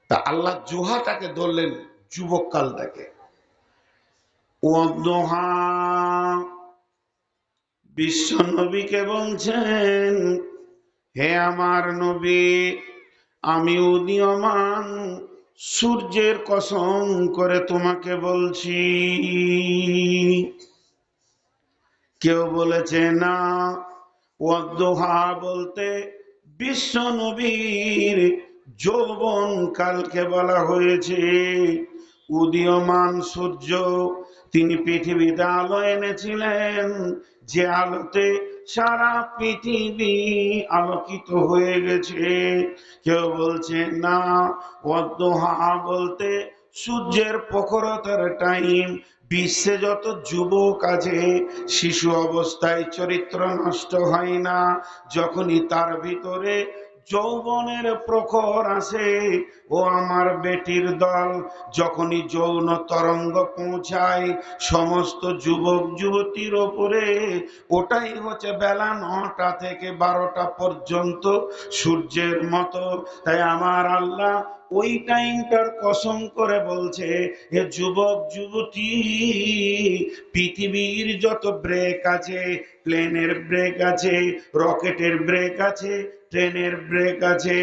তা আল্লাহ জুহাটাকে ধরলেন, যুবক কালটাকে। ওয়াদুহা, বিশ্ব নবীকে বলছেন, হে আমার নবী, আমি উদীয়মান সূর্যের কসম করে তোমাকে বলছি। কেউ বলেছে না, ওয়াদুহা বলতে বিশ্ব নবীর যৌবন কালকে বলা হয়েছে। উদীয়মান সূর্য, তিনি পৃথিবীতে আলো এনেছিলেন, যে আলোতে সারা পৃথিবী আলোকিত হয়ে গেছে। কেউ বলছে না, ওয়াদুহা বলতে সূর্যের প্রখরতার টাইম। বিশ্বে যত যুবক আছে, শিশু অবস্থায় চরিত্র নষ্ট হয় না, যখনই তার ভিতরে যৌবনের প্রখর আসে, ও আমার বেটির দল, যখনই যৌন তরঙ্গ পৌঁছায় সমস্ত যুবক যুবতীর ওপরে, ওটাই হচ্ছে বেলা 9টা থেকে 12টা পর্যন্ত সূর্যের মতো। তাই আমার আল্লাহ ওই টাইমটার কসম করে বলছে, হে যুবক যুবতী, পৃথিবীর যত ব্রেক আছে, প্লেনের ব্রেক আছে, রকেটের ব্রেক আছে, ট্রেনের ব্রেক আছে,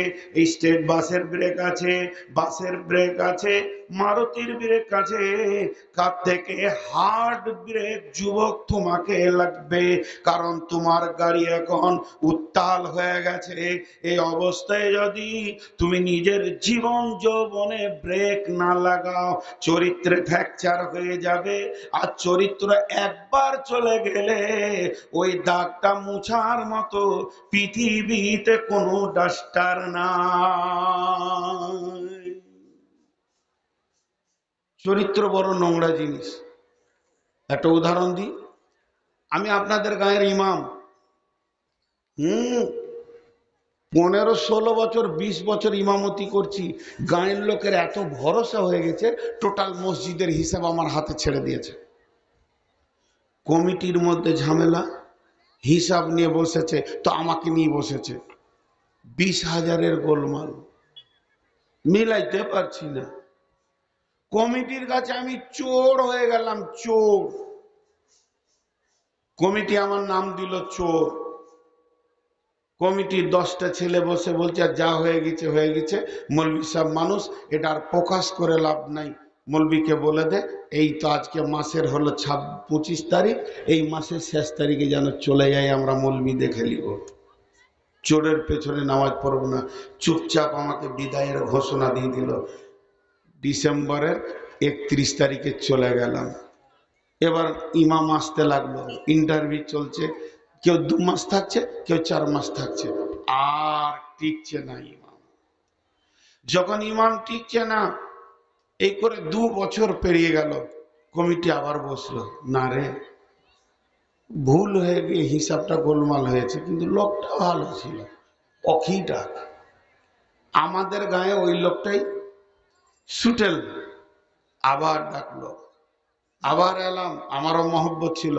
স্টেট বাসের ব্রেক আছে, বাসের ব্রেক আছে, মারুতির ব্রেক আছে, কার থেকে হার্ড ব্রেক যুবক তোমাকে লাগবে, কারণ তোমার গাড়ি এখন উত্তাল হয়ে গেছে। এই অবস্থায় যদি তুমি নিজের জীবন যৌবনে ব্রেক না লাগাও, চরিত্রে ফ্র্যাকচার হয়ে যাবে। আর চরিত্র একবার চলে গেলে ওই দাগটা মুছার মতো পৃথিবীতে কোনো ডাস্টার নাই। চরিত্র বড় নোংরা জিনিস। একটা উদাহরণ দিই, আমি আপনাদের গায়ের ইমাম। 15-16 বছর 20 বছর ইমামতি করছি, গায়ের লোকের এত ভরসা হয়ে গেছে, টোটাল মসজিদের হিসাব আমার হাতে ছেড়ে দিয়েছে। কমিটির মধ্যে ঝামেলা, হিসাব নিয়ে বসেছে, তো আমাকে নিয়ে বসেছে, 20,000-এর গোলমাল, মিলাইতে পারছি না। কমিটির কাছে আমি চোর হয়ে গেলাম, চোর। কমিটি আমার নাম দিল চোর। কমিটির 10টা ছেলে বসে বলছে, আর যা হয়ে গেছে হয়ে গেছে, মৌলভী সাহেব মানুষ, এটা আর প্রকাশ করে লাভ নাই, মৌলভীকে বলে দে, এই তো আজকে মাসের হলো 25 তারিখ, এই মাসের শেষ তারিখে যেন চলে যায়, আমরা মৌলভী দেখে নিব, চোরের পেছনে নামাজ পড়ব না। চুপচাপ আমাকে বিদায়ের ঘোষণা দিয়ে দিল। ডিসেম্বরের 31 তারিখে চলে গেলাম। এবার ইমাম আসতে লাগলো, ইন্টারভিউ চলছে, কেউ 2 মাস থাকছে, কেউ 4 মাস থাকছে, আর টিকছে না ইমাম। যখন ইমাম টিকছে না, এই করে 2 বছর পেরিয়ে গেল, কমিটি আবার বসলো, না রে, ভুল হয়ে গিয়ে হিসাবটা গোলমাল হয়েছে, কিন্তু লোকটা ভালো ছিল, অখিটা আমাদের গায়ে ওই লোকটাই সুটেল। আবার ডাকলো, আবার এলাম, আমারও মহব্বত ছিল।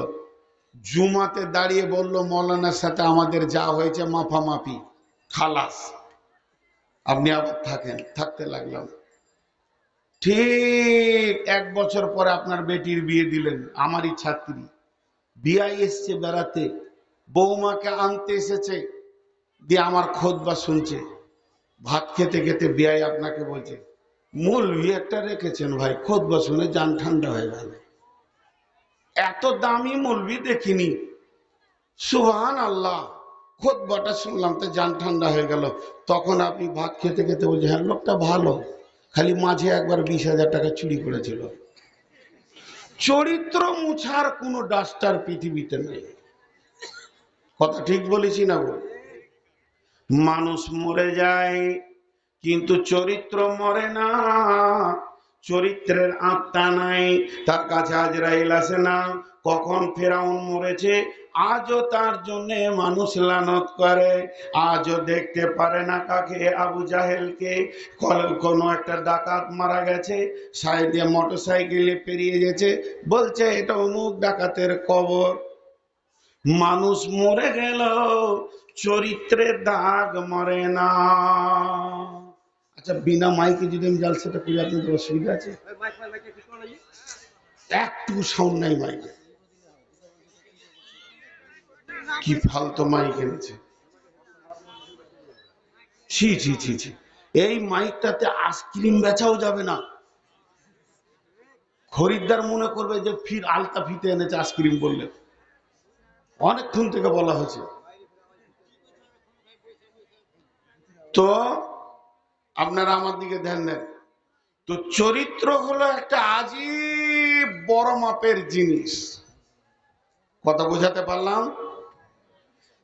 জুমাতে দাঁড়িয়ে বলল, মৌলানার সাথে আমাদের যা হয়েছে মাফামাফি, খালাস, আপনি আবার থাকেন। থাকতে লাগলাম। ঠিক 1 বছর পরে আপনার বেটির বিয়ে দিলেন, আমারই ছাত্রী। বিয়াই এসছে বেড়াতে, বৌমাকে আনতে এসেছে, দিয়ে আমার খোদবা শুনছে। ভাত খেতে খেতে বিয়াই আপনাকে বলছে, মৌলভী একটা রেখেছেন ভাই, খোদবা শুনে জান ঠান্ডা হয়ে গেল, এত দামি মৌলভী দেখিনি, সুবহান আল্লাহ, খুতবাটা শুনলাম তো জান ঠান্ডা হয়ে গেল। তখন আপনি ভাত খেতে খেতে বলছেন, হ্যাঁ লোকটা ভালো, খালি মাঝে একবার 20,000 টাকা চুরি করেছিল। চরিত্র মুছার কোনো ডাস্টার পৃথিবীতে নেই। কথা ঠিক বলেছি না বল? মানুষ মরে যায়, কিন্তু চরিত্র মরে না। চরিত্রের আত্মা নাই, তার কাছে আজরাইল আসে না। কখন ফেরাউন মরেছে, আজও তার জন্য মানুষ লানত করে। আজও দেখতে পারে না কাকে, আবু জাহেলকে। কোনো একটা ডাকাত মারা গেছে, সাইডে মোটরসাইকেলে পেরিয়ে গেছে, বলছে এটা অমুক ডাকাতের কবর। মানুষ মরে গেল, চরিত্রের দাগ মরে না। আচ্ছা, বিনা মাইকে যদি আমি জালসাটা করি আপনাদের অসুবিধা আছে? একটু সাউন্ড নাই মাইকে, কি ফালতু মাইক এনেছে। ছি ছি ছি ছি, এই মাইকটাতে আইসক্রিম বেচাও যাবে না। খরিদ্দার মনে করবে যে ফির আলতা ফিতে এনেছে আইসক্রিম বললে। অনেকক্ষণ থেকে বলা হয়েছে। তো আপনারা আমার দিকে ধ্যান দেন। তো চরিত্র হলো একটা আজীব বড় মাপের জিনিস। কথা বোঝাতে পারলাম?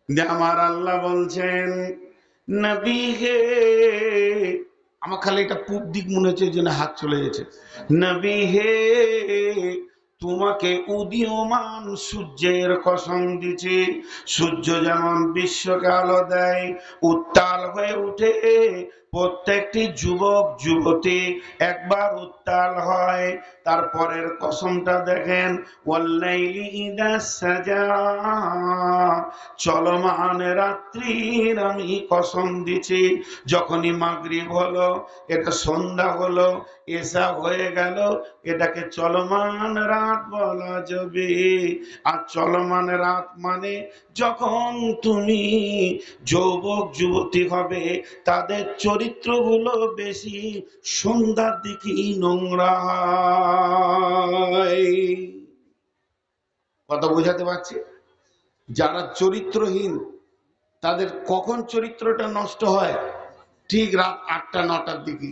যে আমার আল্লাহ বলছেন, নবী হে, আমার খালি এটা পূব দিক মনে হচ্ছে, এই জন্য হাত চলে গেছে। নবী হে, তোমাকে উদীয়মান সূর্যের কসম দিচ্ছে। সূর্য যেমন বিশ্বকে আলো দেয়, উত্তাল হয়ে উঠে, প্রত্যেকটি যুবক যুবতী একবার উত্তাল হয়। তারপরের কসমটা দেখেন, ওয়াল্লাইলি ইযা সাজা, চলমান রাত্রির আমি কসম দিছি। যখনই মাগরিব হলো, এটা সন্ধ্যা হলো, এশা হয়ে গেল, এটাকে চলমান রাত বলা যাবে। আর চলমান রাত মানে যখন তুমি যুবক যুবতী হবে, তাদের চরিত্রগুলো বেশি সন্ধ্যার দিকেই নোংরা হয়। কথা বোঝাতে পারছি? যারা চরিত্রহীন, তাদের কখন চরিত্রটা নষ্ট হয়? ঠিক রাত 8টা-9টার দিকে।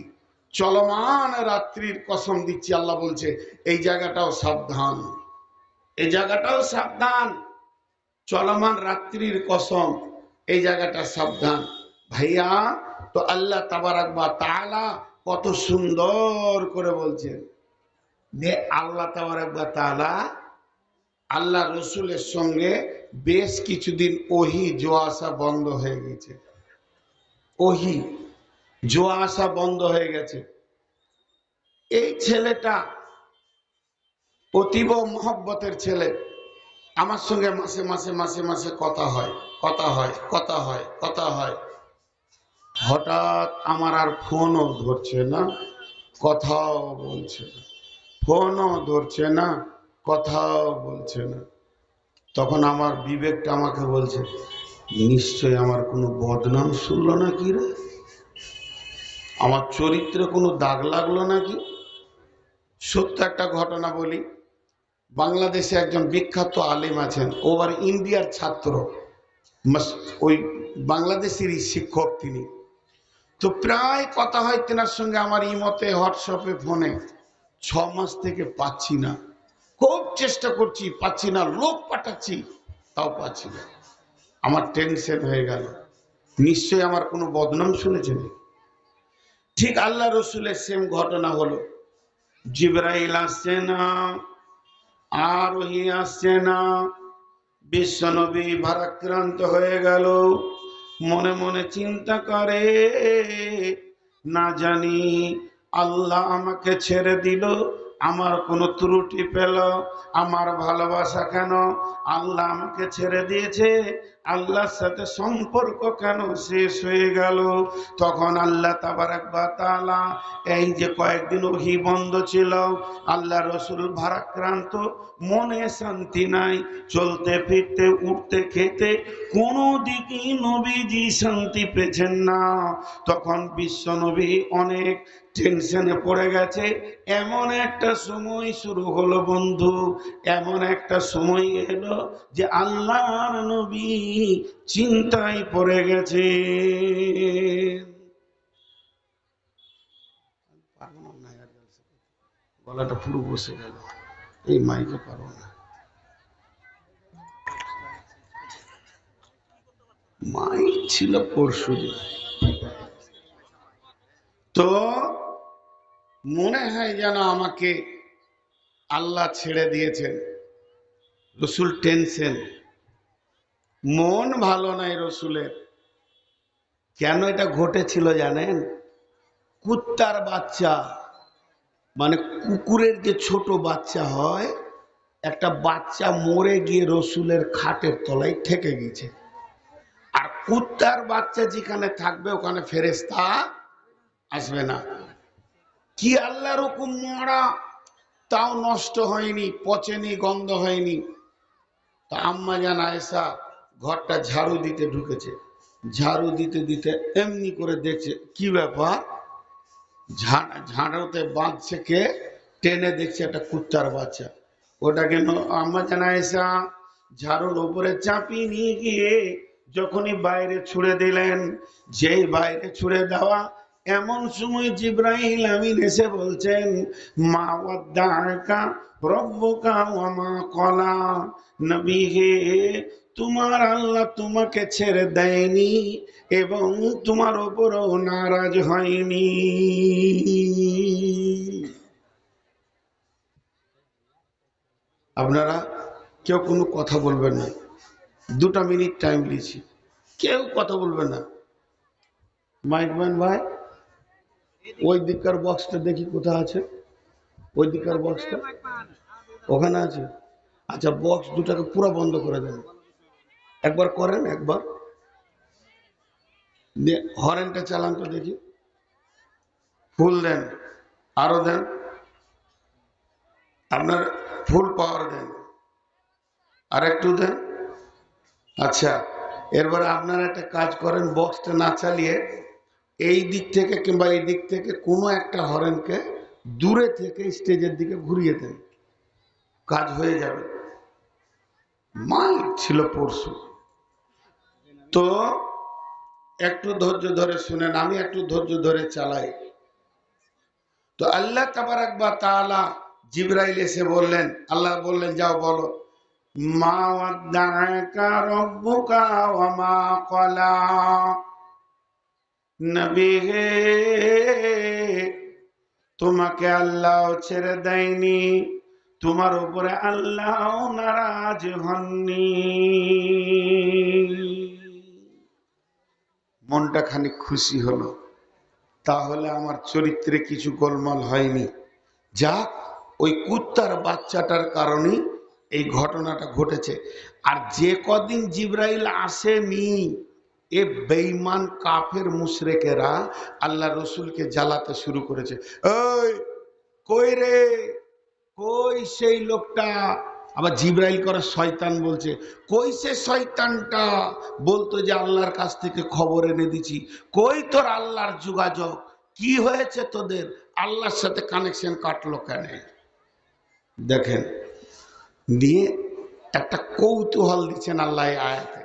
চলমান রাত্রির কসম দিচ্ছি, আল্লাহ বলছে এই জায়গাটাও সাবধান, এই জায়গাটাও সাবধান। চলমান রাত্রির কসম, এই জায়গাটা সাবধান। ভাইয়া, তো আল্লাহ তাবারাক ওয়া তাআলা কত সুন্দর করে বলছেন যে আল্লাহ তাবারাক ওয়া তাআলা আল্লাহ রসুলের সঙ্গে বেশ কিছুদিন ওহি জোয়া আসা বন্ধ হয়ে গেছে। ওহি জোয়া আসা বন্ধ হয়ে গেছে। এই ছেলেটা অতীব মহব্বতের ছেলে, আমার সঙ্গে মাসে মাসে মাসে মাসে কথা হয়, কথা হয়, কথা হয়, কথা হয়। হঠাৎ আমার আর ফোনও ধরছে না, কথাও বলছে না, ফোনও ধরছে না, কথাও বলছে না। তখন আমার বিবেকটা আমাকে বলছে, নিশ্চয় আমার কোনো বদনাম শুনলো নাকি রে, আমার চরিত্রে কোনো দাগ লাগলো নাকি। সত্য একটা ঘটনা বলি। বাংলাদেশে একজন বিখ্যাত আলেম আছেন, ওবার ইন্ডিয়ার ছাত্র, ওই বাংলাদেশেরই শিক্ষক তিনি। তো প্রায় কথা হয় তেনার সঙ্গে আমার ইমতে, হোয়াটসঅ্যাপে, ফোনে। 6 মাস থেকে পাচ্ছি না, খুব চেষ্টা করছি, পাচ্ছি না, লোক পাঠাচ্ছি, তাও পাচ্ছি না। আমার টেনশন হয়ে গেল, নিশ্চয়ই আমার কোনো বদনাম শুনেছেন। ঠিক আল্লাহ রসুলের সেম ঘটনা হলো। জিবরাইল আসছে না, আর ওহি আসছে না। বিশ্বনবী ভারাক্রান্ত হয়ে গেল, মনে মনে চিন্তা করে, না জানি আল্লাহ আমাকে ছেড়ে দিল, আমার কোনো ত্রুটি পেল, আমার ভালোবাসা কেন আল্লাহ আমাকে ছেড়ে দিয়েছে, আল্লাহর সাথে সম্পর্ক কেন শেষ হয়ে গেল। তখন আল্লাহ তাবারাক ওয়া তাআলা, এই যে কয়েকদিন ওহী বন্ধ ছিল, আল্লাহ রসুল ভারাক্রান্ত, মনে শান্তি নাই, চলতে ফিরতে উঠতে খেতে কোনো দিকেই নবীজি শান্তি পেয়েছেন না। তখন বিশ্ব নবী অনেক টেনশনে পড়ে গেছে। এমন একটা সময় শুরু হলো বন্ধু, এমন একটা সময় এলো যে আল্লাহর নবী চিন্তায় পড়ে গেছে। গলাটা পুরো বসে গেল, এই মাইকে পারবো না, মাইক ছিল পরশুদিন। তো মনে হয় যেন আমাকে আল্লাহ ছেড়ে দিয়েছেন। রসুল টেনশন, মন ভালো নাই রসুলের। কেন এটা ঘটেছিল জানেন? কুত্তার বাচ্চা, মানে কুকুরের যে ছোট বাচ্চা হয়, একটা বাচ্চা মরে গিয়ে রসুলের খাটের তলায় ঠেকে গেছে। আর কুত্তার বাচ্চা যেখানে থাকবে ওখানে ফেরেশতা আসবে না। কি আল্লাহর হুকুম, মরা তাও নষ্ট হয়নি, পচেনি, গন্ধ হয়নি। তো আম্মা জান আয়েশা ঘরটা ঝাড়ু দিতে ঢুকেছে, ঝাড়ু দিতে দিতে এমনি করে দেখছে কি ব্যাপার, ঝাড়ুতে বাঁধছে কে, টেনে দেখছে একটা কুত্তার বাচ্চা। ওটা কেন আম্মা জান আয়েশা ঝাড়ুর উপরে চাপিয়ে নিয়ে গিয়ে যখনই বাইরে ছুড়ে দিলেন, যেই বাইরে ছুড়ে দেওয়া এমন সময় জিব্রাইল আমিন এসে বলছেন, মা ওয়াদ্দাআকা রব্বুকা ওয়া মা ক্বালা, নবী হে, তোমার আল্লাহ তোমাকে ছেড়ে দেয়নি এবং তোমার উপরও নারাজ হয়নি। আপনারা কেউ কোনো কথা বলবেন না, 2 মিনিট টাইম দিয়েছি, কেউ কথা বলবেন না। মাইকম্যান ভাই, ওই দিককার বক্সটা দেখি কোথায় আছে, ওই দিককার বক্সটা ওখানে আছে। আচ্ছা, বক্স দুটাকে পুরো বন্ধ করে দেন, একবার করেন, একবার হরেনটা চালান তো দেখি, ফুল দেন, আরো দেন, আপনার ফুল পাওয়ার দেন, আর একটু দেন। আচ্ছা, এরপরে আপনারা একটা কাজ করেন, বক্সটা না চালিয়ে এই দিক থেকে কিংবা এই দিক থেকে কোনো একটা হরেনকে দূরে থেকে স্টেজের দিকে ঘুরিয়ে দেন, কাজ হয়ে যাবে। মাইক ছিল পরশু, তো একটু ধৈর্য ধরে শুনেন, আমি একটু ধৈর্য ধরে চালাই। তো আল্লাহ তাবারাক ওয়া তাআলা জিবরাইল এসে বললেন, আল্লাহ বললেন যাও বলো, মা ওয়াদ্দাআকা রব্বুকা ওয়া মা ক্বালা, নবী হে, তোমাকে আল্লাহ ছেড়ে দেয়নি, তোমার উপরে আল্লাহ নারাজ হননি। মনটা খানিক খুশি হলো, তাহলে আমার চরিত্রে কিছু গোলমাল হয়নি। যাক, ওই কুত্তার বাচ্চাটার কারণেই এই ঘটনাটা ঘটেছে। আর যে কদিন জিব্রাইল আসেনি, এ বেঈমান কাফের মুশরিকেরা আল্লাহ রসুলকে জ্বালাতে শুরু করেছে। ওই কই রে, কই সেই লোকটা, আবার জিব্রাইল করে শয়তান বলছে, কই সে শয়তানটা বলতো যে আল্লাহর কাছ থেকে খবর এনে দিছি, কই তোর আল্লাহর যোগাযোগ, কি হয়েছে তোদের, আল্লাহর সাথে কানেকশন কাটলো কেন? দেখেন, দিয়ে একটা কৌতূহল দিচ্ছেন আল্লাহ আয়াতে,